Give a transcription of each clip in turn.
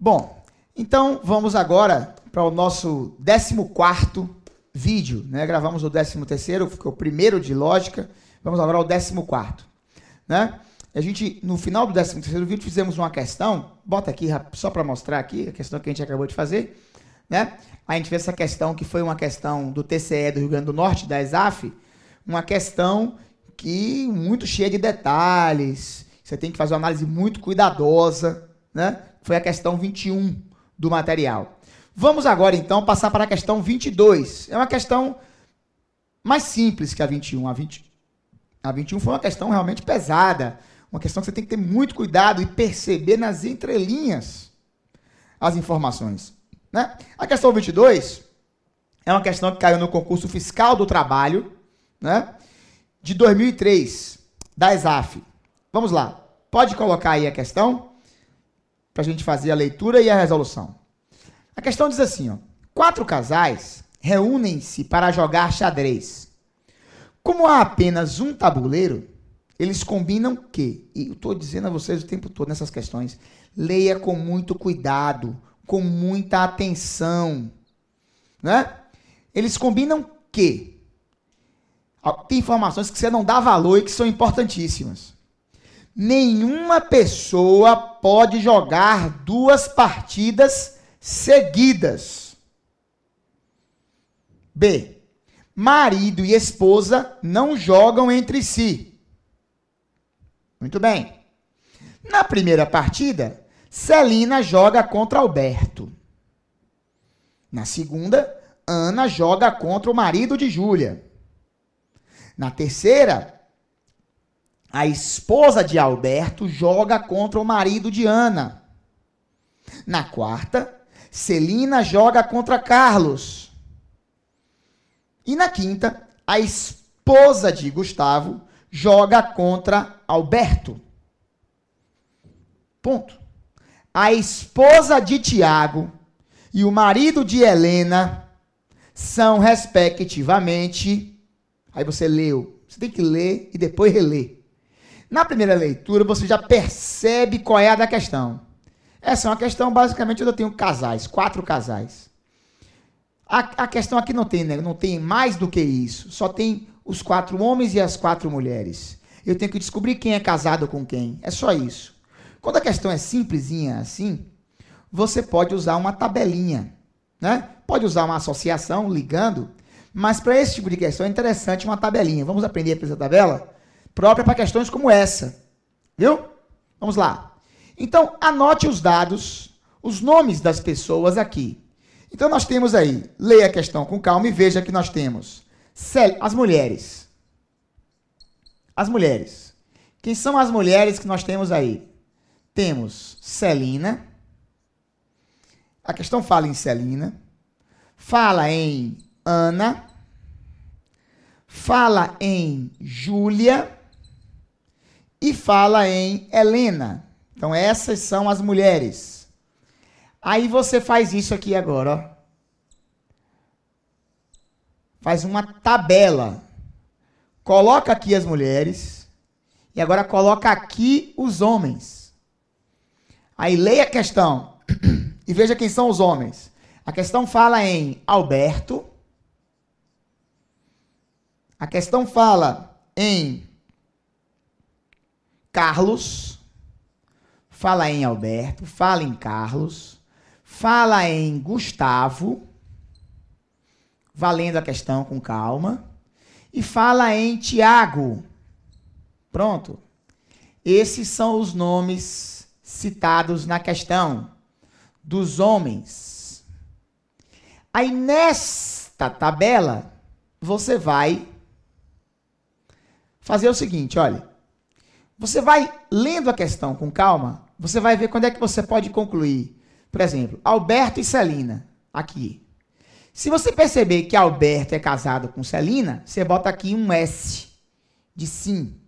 Bom, então vamos agora para o nosso 14º vídeo, né? Gravamos o 13º, ficou o primeiro de lógica, vamos agora ao 14º, né? A gente, no final do 13º vídeo, fizemos uma questão, bota aqui só para mostrar aqui, a questão que a gente acabou de fazer, né? A gente fez essa questão que foi uma questão do TCE do Rio Grande do Norte, da ESAF, uma questão que muito cheia de detalhes, você tem que fazer uma análise muito cuidadosa, né? Foi a questão 21 do material. Vamos agora, então, passar para a questão 22. É uma questão mais simples que a 21. A 21 foi uma questão realmente pesada, uma questão que você tem que ter muito cuidado e perceber nas entrelinhas as informações, né? A questão 22 é uma questão que caiu no concurso fiscal do trabalho, né, de 2003, da ESAF. Vamos lá. Pode colocar aí a questão para a gente fazer a leitura e a resolução. A questão diz assim, ó: 4 casais reúnem-se para jogar xadrez. Como há apenas um tabuleiro, eles combinam que, e eu estou dizendo a vocês o tempo todo nessas questões, leia com muito cuidado, com muita atenção, né? Eles combinam que tem informações que você não dá valor e que são importantíssimas. Nenhuma pessoa pode jogar 2 partidas seguidas. B. Marido e esposa não jogam entre si. Muito bem. Na primeira partida, Celina joga contra Alberto. Na segunda, Ana joga contra o marido de Júlia. Na terceira, a esposa de Alberto joga contra o marido de Ana. Na quarta, Celina joga contra Carlos. E na quinta, a esposa de Gustavo joga contra Alberto. Ponto. A esposa de Tiago e o marido de Helena são, respectivamente... Aí você leu. Você tem que ler e depois reler. Na primeira leitura, você já percebe qual é a da questão. Essa é uma questão, basicamente, onde eu tenho casais, 4 casais. A questão aqui não tem, né? Não tem mais do que isso. Só tem os 4 homens e as 4 mulheres. Eu tenho que descobrir quem é casado com quem. É só isso. Quando a questão é simplesinha assim, você pode usar uma tabelinha, né? Pode usar uma associação ligando, mas para esse tipo de questão é interessante uma tabelinha. Vamos aprender a fazer a tabela própria para questões como essa. Viu? Vamos lá. Então, anote os dados, os nomes das pessoas aqui. Então, nós temos aí, leia a questão com calma e veja que nós temos as mulheres. As mulheres. Quem são as mulheres que nós temos aí? Temos Celina. A questão fala em Celina. Fala em Ana. Fala em Júlia. E fala em Helena. Então, essas são as mulheres. Aí você faz isso aqui agora, ó. Faz uma tabela. Coloca aqui as mulheres. E agora coloca aqui os homens. Aí leia a questão. E veja quem são os homens. A questão fala em Alberto. A questão fala em Carlos. Fala em Alberto, fala em Carlos, fala em Gustavo, valendo a questão com calma, e fala em Tiago. Pronto. Esses são os nomes citados na questão dos homens. Aí nesta tabela, você vai fazer o seguinte, olha. Você vai lendo a questão com calma, você vai ver quando é que você pode concluir. Por exemplo, Alberto e Celina, aqui. Se você perceber que Alberto é casado com Celina, você bota aqui um S de sim.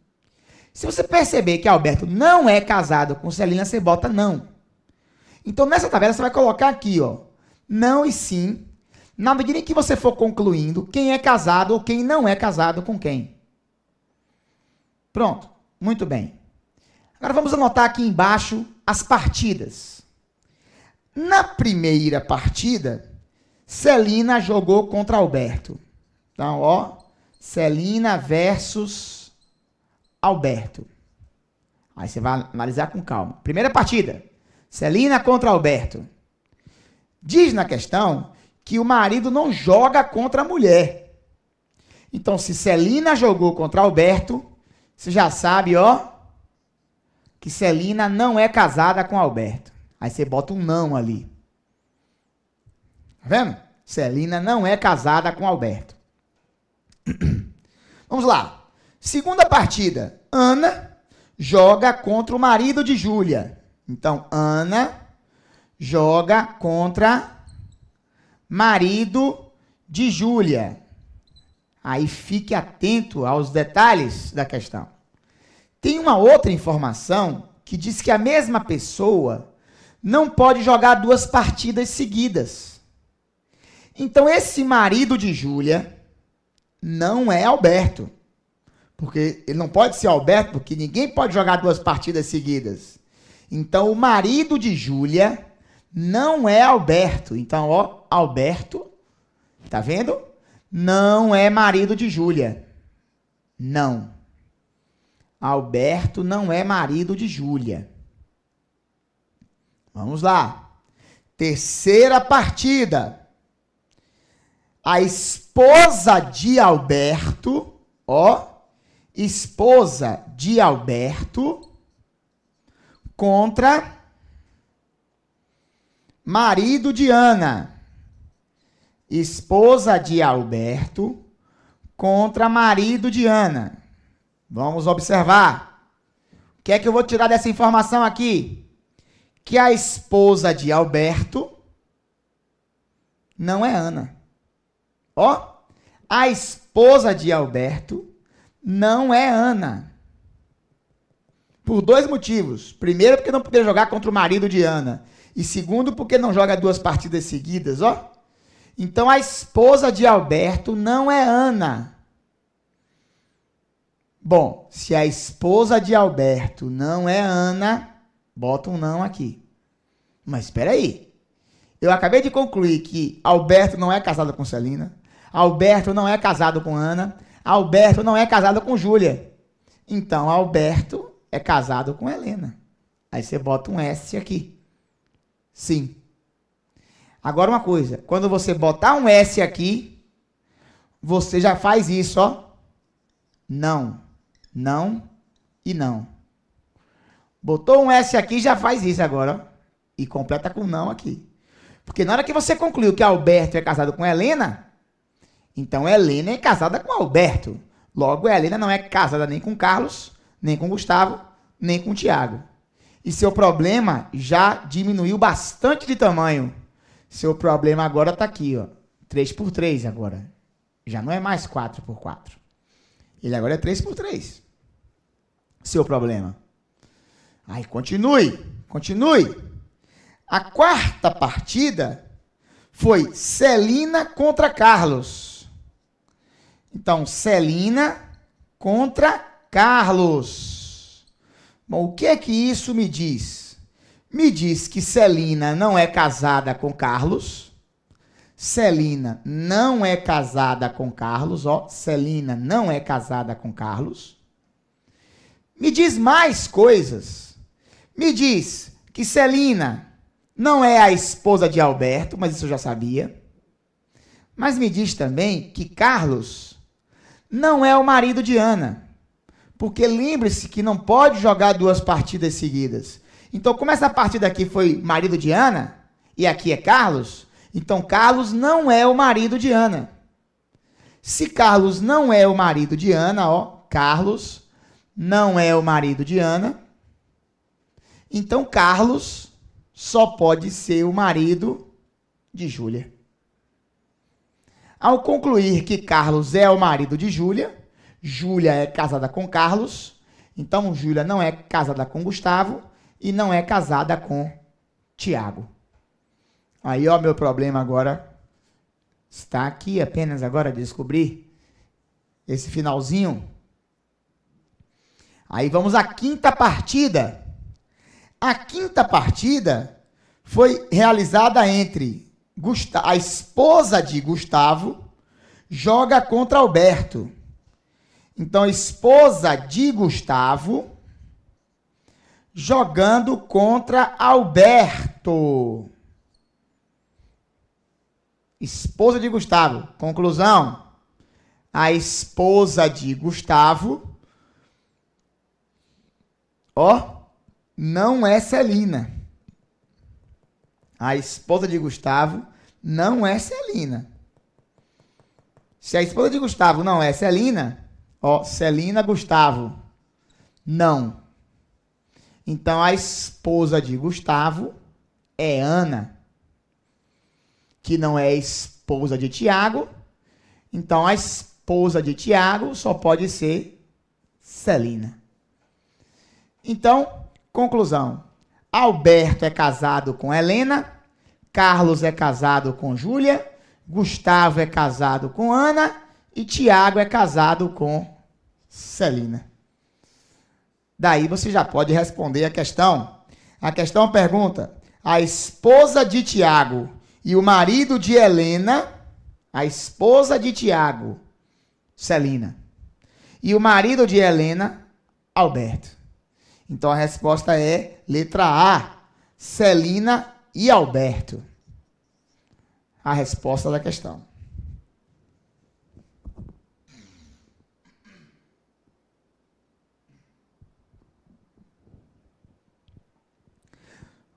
Se você perceber que Alberto não é casado com Celina, você bota não. Então, nessa tabela, você vai colocar aqui, ó, não e sim, na medida em que você for concluindo quem é casado ou quem não é casado com quem. Pronto. Muito bem. Agora vamos anotar aqui embaixo as partidas. Na primeira partida, Celina jogou contra Alberto. Então, ó, Celina versus Alberto. Aí você vai analisar com calma. Primeira partida, Celina contra Alberto. Diz na questão que o marido não joga contra a mulher. Então, se Celina jogou contra Alberto, você já sabe, ó, que Celina não é casada com Alberto. Aí você bota um não ali. Tá vendo? Celina não é casada com Alberto. Vamos lá. Segunda partida. Ana joga contra o marido de Júlia. Então, Ana joga contra marido de Júlia. Aí fique atento aos detalhes da questão. Tem uma outra informação que diz que a mesma pessoa não pode jogar duas partidas seguidas. Então, esse marido de Júlia não é Alberto. Porque ele não pode ser Alberto, porque ninguém pode jogar duas partidas seguidas. Então, o marido de Júlia não é Alberto. Então, ó, Alberto, tá vendo? Não é marido de Júlia. Não. Alberto não é marido de Júlia. Vamos lá. Terceira partida. A esposa de Alberto, ó, esposa de Alberto contra marido de Ana. Esposa de Alberto contra marido de Ana. Vamos observar. O que é que eu vou tirar dessa informação aqui? Que a esposa de Alberto não é Ana. Ó, a esposa de Alberto não é Ana. Por dois motivos. Primeiro, porque não poderia jogar contra o marido de Ana. E segundo, porque não joga duas partidas seguidas, ó. Então, a esposa de Alberto não é Ana. Bom, se a esposa de Alberto não é Ana, bota um não aqui. Mas espera aí. Eu acabei de concluir que Alberto não é casado com Celina. Alberto não é casado com Ana. Alberto não é casado com Júlia. Então, Alberto é casado com Helena. Aí você bota um S aqui. Sim. Agora uma coisa. Quando você botar um S aqui, você já faz isso, ó. Não. Não e não. Botou um S aqui, já faz isso agora, ó. E completa com não aqui. Porque na hora que você concluiu que Alberto é casado com Helena, então Helena é casada com Alberto. Logo, Helena não é casada nem com Carlos, nem com Gustavo, nem com Tiago. E seu problema já diminuiu bastante de tamanho. Seu problema agora está aqui, ó. 3x3 agora. Já não é mais 4x4. Ele agora é 3x3. Seu problema. Aí, continue. A quarta partida foi Celina contra Carlos. Então, Celina contra Carlos. Bom, o que é que isso me diz? Me diz que Celina não é casada com Carlos. Celina não é casada com Carlos, ó. Celina não é casada com Carlos. Me diz mais coisas. Me diz que Celina não é a esposa de Alberto, mas isso eu já sabia. Mas me diz também que Carlos não é o marido de Ana. Porque lembre-se que não pode jogar duas partidas seguidas. Então, como essa partida aqui foi marido de Ana, e aqui é Carlos, então Carlos não é o marido de Ana. Se Carlos não é o marido de Ana, ó, Carlos não é o marido de Ana, então Carlos só pode ser o marido de Júlia. Ao concluir que Carlos é o marido de Júlia, Júlia é casada com Carlos, então Júlia não é casada com Gustavo e não é casada com Tiago. Aí, ó, meu problema agora está aqui, apenas agora descobrir esse finalzinho. Aí vamos à quinta partida. A quinta partida foi realizada entre a esposa de Gustavo joga contra Alberto. Então, esposa de Gustavo jogando contra Alberto. Esposa de Gustavo. Conclusão. A esposa de Gustavo, não é Celina. A esposa de Gustavo não é Celina. Se a esposa de Gustavo não é Celina, Celina Gustavo, não. Então, a esposa de Gustavo é Ana, que não é esposa de Tiago. Então, a esposa de Tiago só pode ser Celina. Então, conclusão. Alberto é casado com Helena, Carlos é casado com Júlia, Gustavo é casado com Ana e Tiago é casado com Celina. Daí você já pode responder a questão. A questão pergunta: a esposa de Tiago e o marido de Helena, a esposa de Tiago, Celina, e o marido de Helena, Alberto. Então a resposta é letra A, Celina e Alberto. A resposta da questão.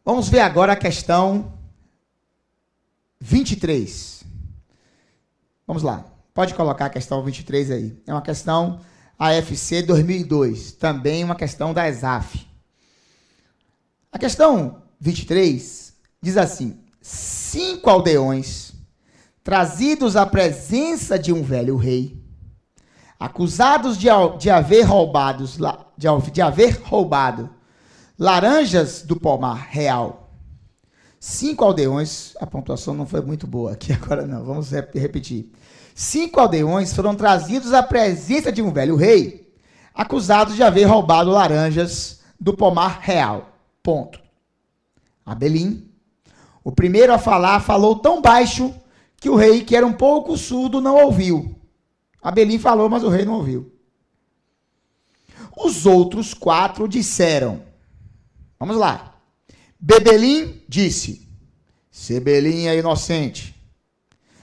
Vamos ver agora a questão 23. Vamos lá. Pode colocar a questão 23 aí. É uma questão AFC 2002. Também uma questão da ESAF. A questão 23 diz assim: 5 aldeões, trazidos à presença de um velho rei, acusados de haver roubado laranjas do pomar real. 5 aldeões, a pontuação não foi muito boa aqui agora não, vamos repetir. 5 aldeões foram trazidos à presença de um velho rei, acusados de haver roubado laranjas do pomar real. Ponto. Abelim, o primeiro a falar, falou tão baixo que o rei, que era um pouco surdo, não ouviu. Abelim falou, mas o rei não ouviu. Os outros 4 disseram. Vamos lá. Bebelim disse: Sebelim é inocente.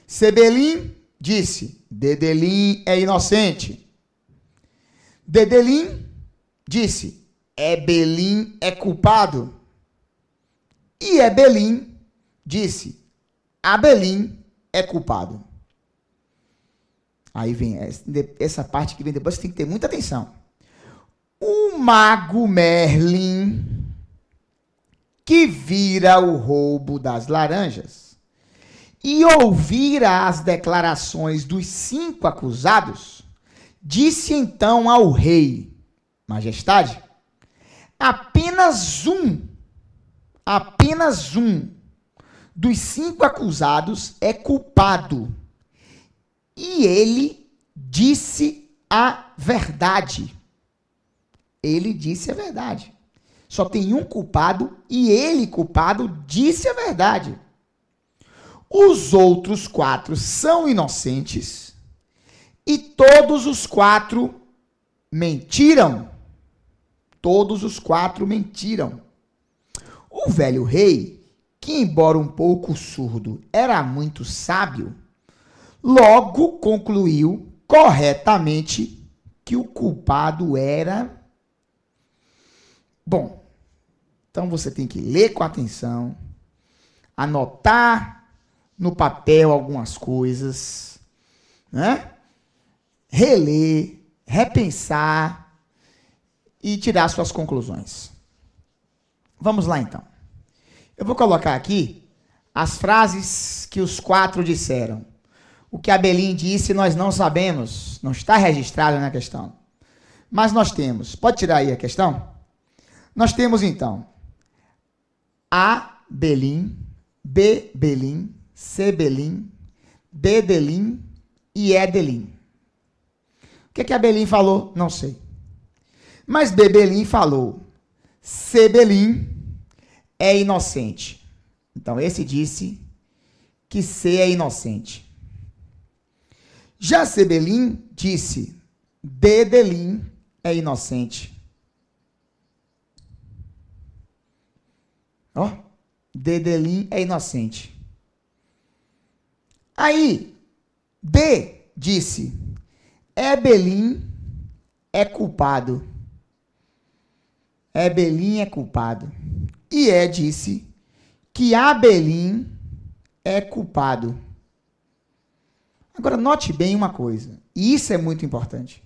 Sebelim disse: Dedelim é inocente. Dedelim disse: Ebelim é culpado. E Ebelim disse: Abelim é culpado. Aí vem essa parte que vem depois, você tem que ter muita atenção. O mago Merlin, que vira o roubo das laranjas e ouvira as declarações dos 5 acusados, disse então ao rei: Majestade, apenas um dos 5 acusados é culpado. E ele disse a verdade. Ele disse a verdade. Só tem um culpado e ele, culpado, disse a verdade. Os outros 4 são inocentes e todos os 4 mentiram. Todos os 4 mentiram. O velho rei, que embora um pouco surdo, era muito sábio, logo concluiu corretamente que o culpado era... Bom, então você tem que ler com atenção, anotar no papel algumas coisas, né? Reler, repensar e tirar suas conclusões. Vamos lá, então. Eu vou colocar aqui as frases que os 4 disseram. O que Abelim disse nós não sabemos, não está registrado na questão. Mas nós temos, pode tirar aí a questão? Nós temos, então, Abelim, Bebelim, Sebelim, Dedelim e Edelim. O que Abelim falou? Não sei. Mas Bebelim falou: Sebelim é inocente. Então, esse disse que C é inocente. Já Sebelin disse D. Delin é inocente. Ó, D. Delin é inocente. Aí, D disse Ebelin é culpado. Ebelin é culpado. E E disse que Abelin é culpado. Agora, note bem uma coisa, e isso é muito importante.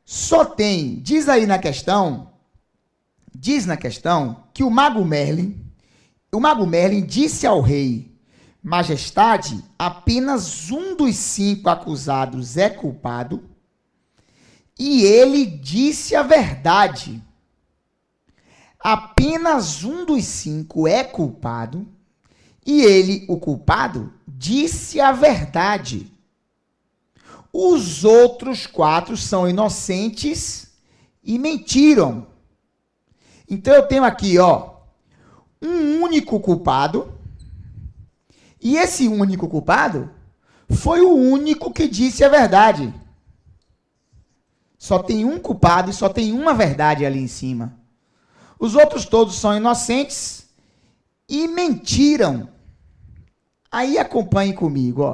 Só tem, diz na questão que o Mago Merlin disse ao rei, Majestade, apenas um dos 5 acusados é culpado, e ele disse a verdade. Apenas um dos 5 é culpado, e ele, o culpado, disse a verdade. Os outros 4 são inocentes e mentiram. Então eu tenho aqui, um único culpado, e esse único culpado foi o único que disse a verdade. Só tem um culpado e só tem uma verdade ali em cima. Os outros todos são inocentes e mentiram. Aí acompanhe comigo,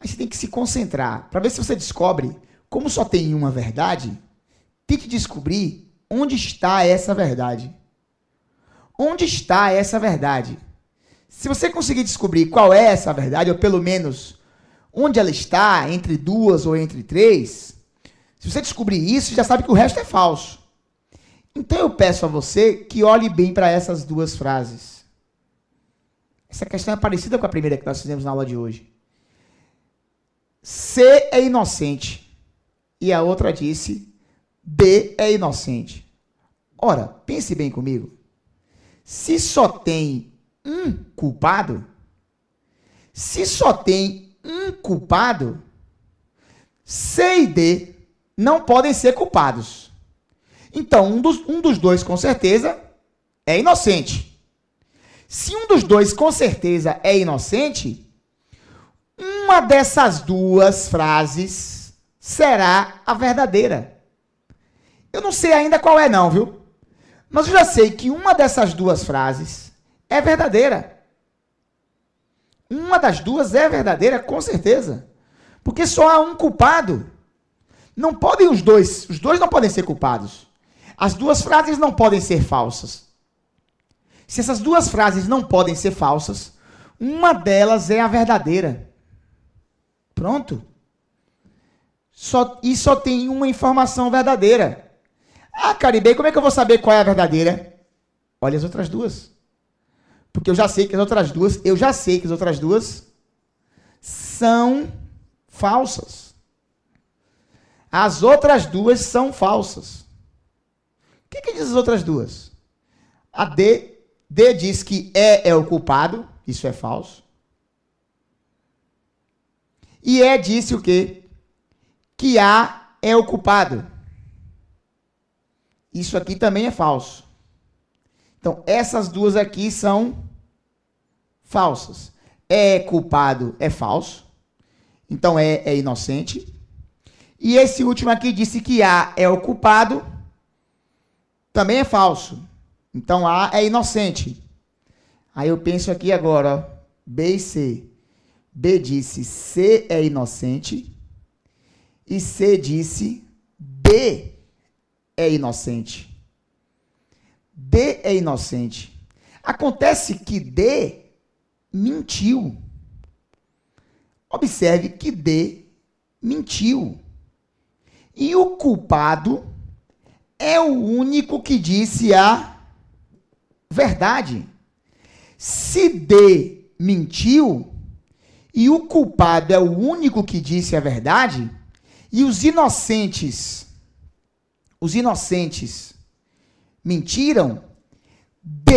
Aí você tem que se concentrar para ver se você descobre, como só tem uma verdade, tem que descobrir onde está essa verdade. Onde está essa verdade? Se você conseguir descobrir qual é essa verdade, ou pelo menos onde ela está, entre 2 ou entre 3, se você descobrir isso, já sabe que o resto é falso. Então eu peço a você que olhe bem para essas 2 frases. Essa questão é parecida com a primeira que nós fizemos na aula de hoje. C é inocente. E a outra disse, D é inocente. Ora, pense bem comigo. Se só tem um culpado, C e D não podem ser culpados. Então, um dos 2, com certeza, é inocente. Se um dos 2, com certeza, é inocente, uma dessas 2 frases será a verdadeira. Eu não sei ainda qual é não, viu? Mas eu já sei que uma dessas 2 frases é verdadeira. Uma das 2 é verdadeira, com certeza. Porque só há um culpado. Não podem os dois não podem ser culpados. As 2 frases não podem ser falsas. Se essas 2 frases não podem ser falsas, uma delas é a verdadeira. Pronto. Só tem uma informação verdadeira. Ah, Caribe, como é que eu vou saber qual é a verdadeira? Olha as outras 2. Porque eu já sei que as outras 2 são falsas. As outras 2 são falsas. O que diz as outras 2? A D diz que E é o culpado, isso é falso. E E disse o quê? Que A é o culpado. Isso aqui também é falso. Então, essas 2 aqui são falsas. É culpado é falso. Então, é inocente. E esse último aqui disse que A é o culpado. Também é falso. Então, A é inocente. Aí eu penso aqui agora, B e C. B disse C é inocente. E C disse D é inocente. D é inocente. Acontece que D mentiu. Observe que D mentiu. E o culpado é o único que disse a verdade. Se D mentiu e o culpado é o único que disse a verdade, e os inocentes mentiram, D,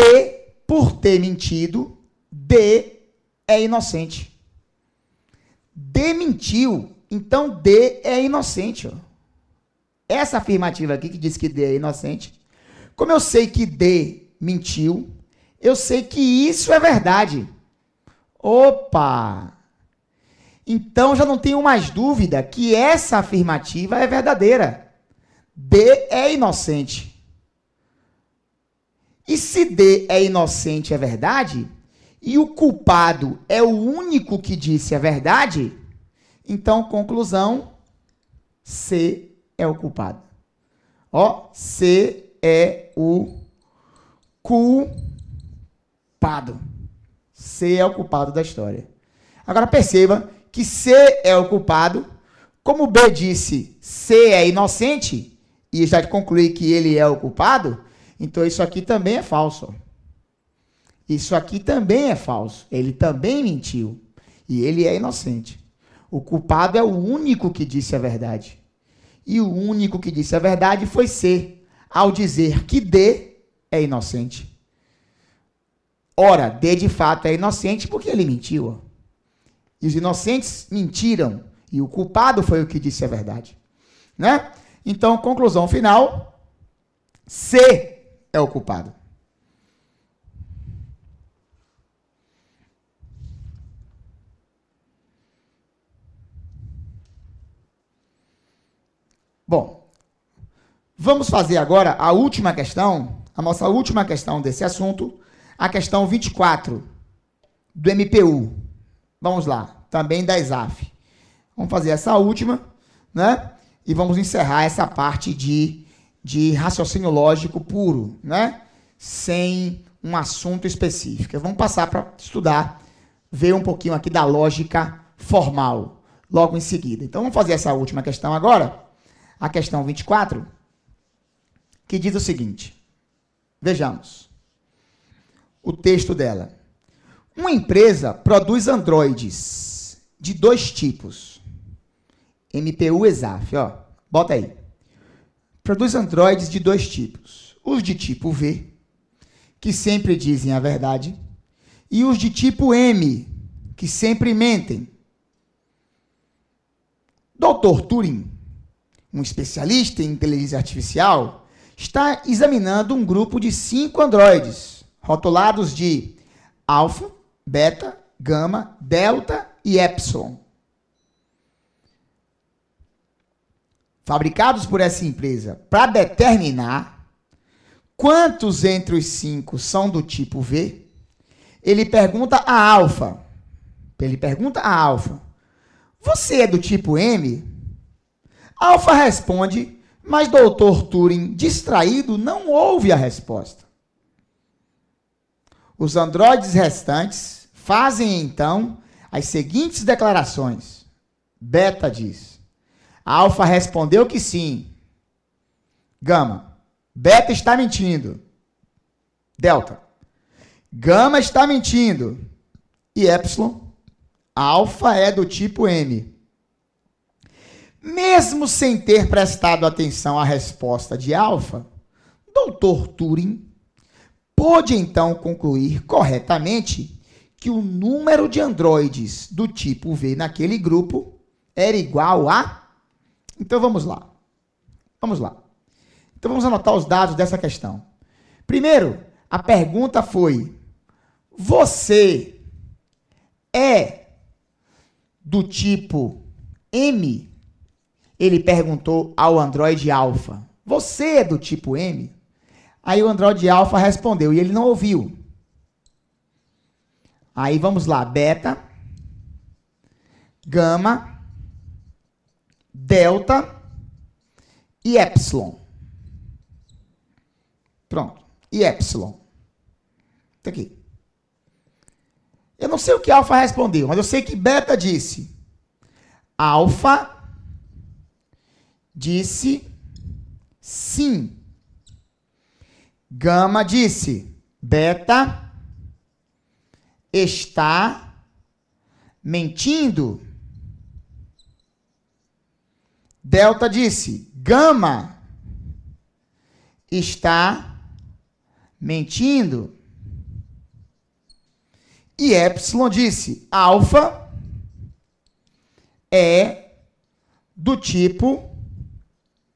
por ter mentido, D é inocente. D mentiu, então D é inocente. Essa afirmativa aqui que diz que D é inocente, como eu sei que D mentiu, eu sei que isso é verdade. Opa! Então já não tenho mais dúvida que essa afirmativa é verdadeira. D é inocente. E se D é inocente é verdade, e o culpado é o único que disse a verdade, então, conclusão, C é o culpado. Ó, C é o culpado. C é o culpado da história. Agora perceba que C é o culpado, como B disse, C é inocente, e já concluí que ele é o culpado, então isso aqui também é falso. Isso aqui também é falso. Ele também mentiu. E ele é inocente. O culpado é o único que disse a verdade. E o único que disse a verdade foi C, ao dizer que D é inocente. Ora, D de fato é inocente porque ele mentiu. E os inocentes mentiram. E o culpado foi o que disse a verdade. Né? Então, conclusão final, C é o culpado. Bom, vamos fazer agora a última questão, a nossa última questão desse assunto, a questão 24 do MPU. Vamos lá, também da ESAF. Vamos fazer essa última, né? E vamos encerrar essa parte de raciocínio lógico puro, né? Sem um assunto específico. Vamos passar para estudar, ver um pouquinho aqui da lógica formal, logo em seguida. Então, vamos fazer essa última questão agora, a questão 24, que diz o seguinte. Vejamos o texto dela. Uma empresa produz androides de dois tipos. MPU ESAF, ó. Bota aí. Produz androides de dois tipos. Os de tipo V, que sempre dizem a verdade, e os de tipo M, que sempre mentem. Dr. Turing, um especialista em inteligência artificial, está examinando um grupo de 5 androides, rotulados de alfa, beta, gama, delta e epsilon. Fabricados por essa empresa para determinar quantos entre os 5 são do tipo V, ele pergunta a alfa. Você é do tipo M? Alfa responde, mas Dr. Turing, distraído, não ouve a resposta. Os androides restantes fazem, então, as seguintes declarações. Beta diz. Alfa respondeu que sim. Gama. Beta está mentindo. Delta. Gama está mentindo. E epsilon. Alfa é do tipo M. Mesmo sem ter prestado atenção à resposta de alfa, Dr. Turing pôde então concluir corretamente que o número de androides do tipo V naquele grupo era igual a... Então vamos lá. Então vamos anotar os dados dessa questão. Primeiro, a pergunta foi: você é do tipo M? Ele perguntou ao androide alfa. Você é do tipo M? Aí o androide alfa respondeu e ele não ouviu. Aí vamos lá. Beta, gama, delta e epsilon. Pronto. E epsilon. Tá aqui. Eu não sei o que alfa respondeu, mas eu sei que beta disse. Alfa disse sim. Gama disse beta está mentindo. Delta disse gama está mentindo. E epsilon disse alfa é do tipo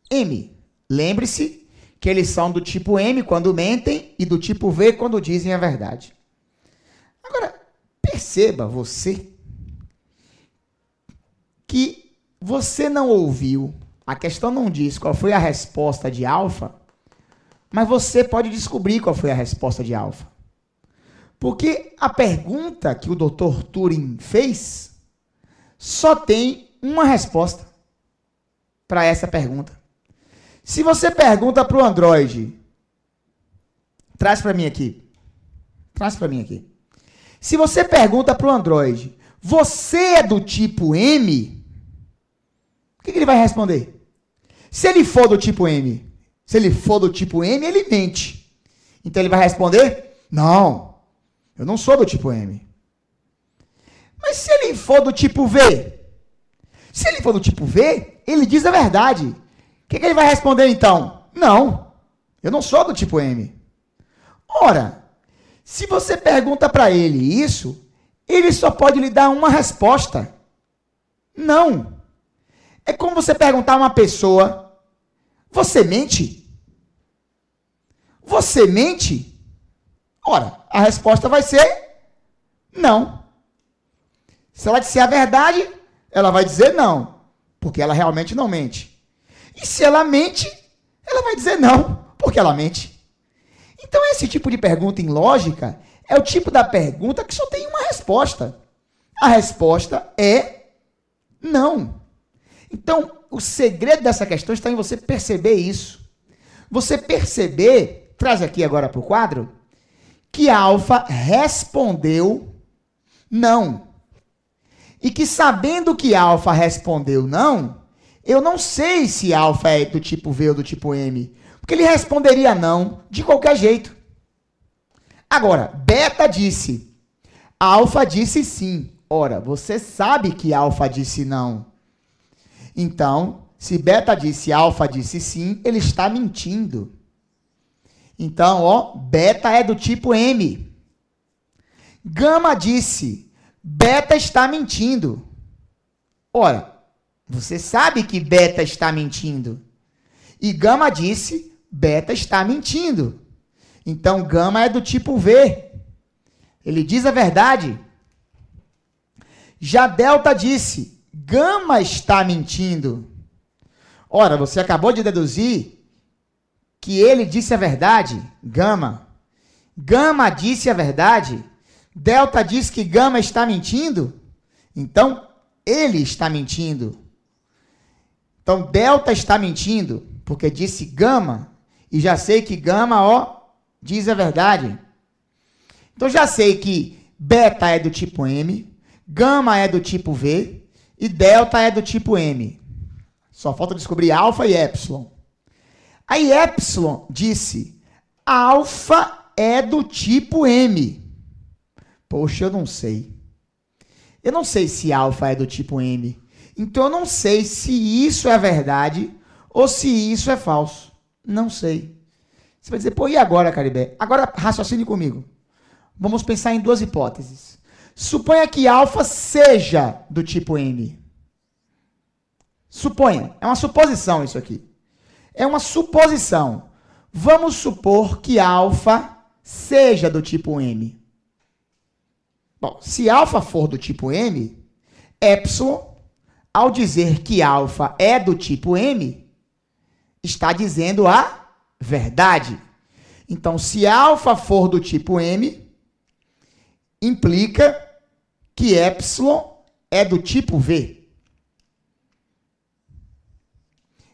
M. Lembre-se que eles são do tipo M quando mentem e do tipo V quando dizem a verdade. Agora, perceba você que você não ouviu, a questão não diz qual foi a resposta de alfa, mas você pode descobrir qual foi a resposta de alfa. Porque a pergunta que o Dr. Turing fez só tem uma resposta para essa pergunta. Se você pergunta para o Android, traz para mim aqui. Se você pergunta para o Android, você é do tipo M? O que ele vai responder? Se ele for do tipo M, ele mente. Então ele vai responder, não, eu não sou do tipo M. Mas se ele for do tipo V? Se ele for do tipo V, ele diz a verdade. O que ele vai responder então? Não, eu não sou do tipo M. Ora, se você pergunta para ele isso, ele só pode lhe dar uma resposta. Não. É como você perguntar a uma pessoa, você mente? Você mente? Ora, a resposta vai ser não. Se ela disser a verdade, ela vai dizer não, porque ela realmente não mente. E se ela mente, ela vai dizer não, porque ela mente. Então, esse tipo de pergunta em lógica é o tipo da pergunta que só tem uma resposta. A resposta é não. Então, o segredo dessa questão está em você perceber isso. Você perceber, traz aqui agora para o quadro, que alfa respondeu não. E que sabendo que alfa respondeu não, eu não sei se alfa é do tipo V ou do tipo M. Porque ele responderia não de qualquer jeito. Agora, beta disse. Alfa disse sim. Ora, você sabe que alfa disse não. Então, se beta disse alfa disse sim, ele está mentindo. Então, ó, beta é do tipo M. Gama disse, beta está mentindo. Ora, você sabe que beta está mentindo. E gama disse, beta está mentindo. Então, gama é do tipo V. Ele diz a verdade. Já delta disse, gama está mentindo. Ora, você acabou de deduzir que ele disse a verdade, gama. Gama disse a verdade. Delta diz que gama está mentindo. Então, ele está mentindo. Então, delta está mentindo, porque disse gama, e já sei que gama, ó, diz a verdade. Então, já sei que beta é do tipo M, gama é do tipo V, e delta é do tipo M. Só falta descobrir alfa e epsilon. Aí, epsilon disse, alfa é do tipo M. Poxa, eu não sei. Eu não sei se alfa é do tipo M. Então, eu não sei se isso é verdade ou se isso é falso. Não sei. Você vai dizer, pô, e agora, Caribé? Agora, raciocine comigo. Vamos pensar em duas hipóteses. Suponha que alfa seja do tipo M. Suponha. É uma suposição isso aqui. É uma suposição. Vamos supor que alfa seja do tipo M. Bom, se alfa for do tipo M, epsilon, ao dizer que alfa é do tipo M, está dizendo a verdade. Então, se alfa for do tipo M, implica que epsilon é do tipo V.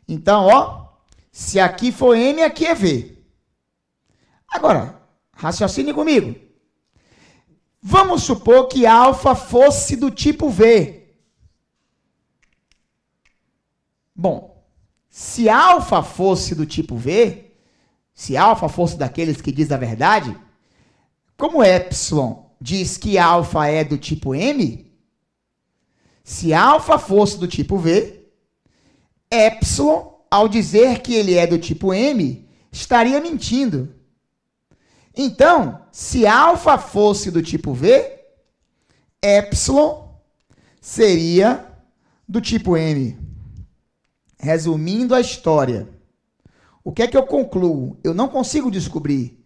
Então, ó, se aqui for M, aqui é V. Agora, raciocine comigo. Vamos supor que alfa fosse do tipo V. Bom, se alfa fosse do tipo V, se alfa fosse daqueles que diz a verdade, como epsilon diz que alfa é do tipo M, se alfa fosse do tipo V, epsilon, ao dizer que ele é do tipo M, estaria mentindo. Então, se alfa fosse do tipo V, epsilon seria do tipo M. Resumindo a história, O que é que eu concluo? Eu não consigo descobrir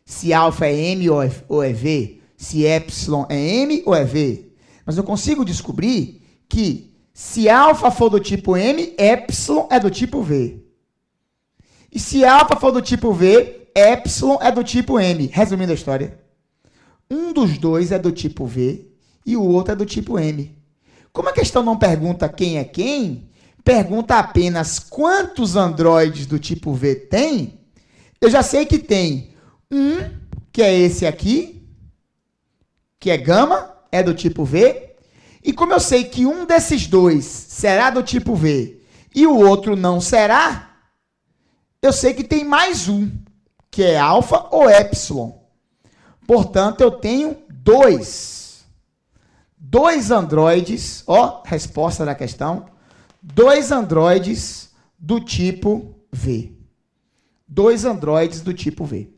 se alfa é M ou é V, se epsilon é M ou é V. Mas eu consigo descobrir que se alfa for do tipo M, epsilon é do tipo V. E se alfa for do tipo V, epsilon é do tipo M. Resumindo a história, um dos dois é do tipo V e o outro é do tipo M. Como a questão não pergunta quem é quem, pergunta apenas quantos androides do tipo V tem, eu já sei que tem um, que é esse aqui, que é gama, é do tipo V, e como eu sei que um desses dois será do tipo V e o outro não será, eu sei que tem mais um, que é alfa ou epsilon. Portanto, eu tenho dois androides, ó, resposta da questão, dois androides do tipo V. Dois androides do tipo V.